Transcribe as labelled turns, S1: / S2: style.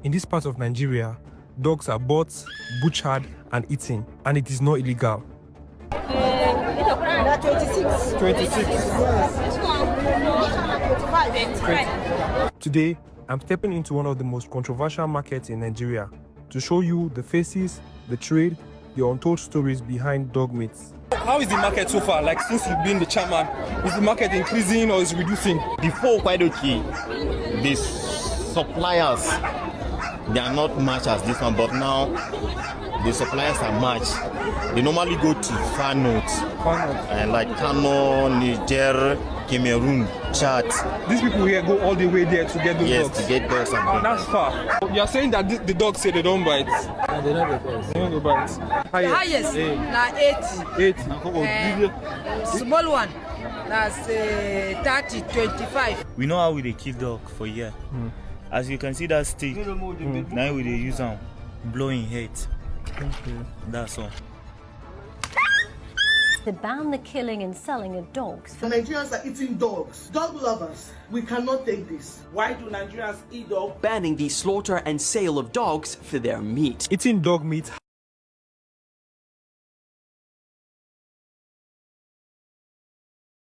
S1: In this part of Nigeria, dogs are bought, butchered, and eaten, and it is not illegal.
S2: 26.
S1: 26.
S2: Yes.
S1: Today, I'm stepping into one of the most controversial markets in Nigeria to show you the faces, the trade, the untold stories behind dog meats. How is the market so far? Like, since you've been the chairman, is the market increasing or is reducing?
S3: Before quite okay, the suppliers, they are not much as this one, but now the suppliers are much. They normally go to far north, like Kano, Niger, Cameroon, Chad.
S1: These people here go all the way there to get those
S3: Yes,
S1: dogs.
S3: to get dogs and things.
S1: That's far. You are saying that the dogs say they don't bite?
S4: They don't bite.
S1: Highest?
S2: Highest, na 80.
S1: 80.
S2: Small one, that's 30, 25.
S5: We know how we dey kill dog for here. As you can see that stick, now we dey use am blow in head. That's all.
S6: To ban the killing and selling of dogs.
S7: The Nigerians are eating dogs. Dog lovers, we cannot take this.
S8: Why do Nigerians eat dog?
S9: Banning the slaughter and sale of dogs for their meat.
S1: Eating dog meat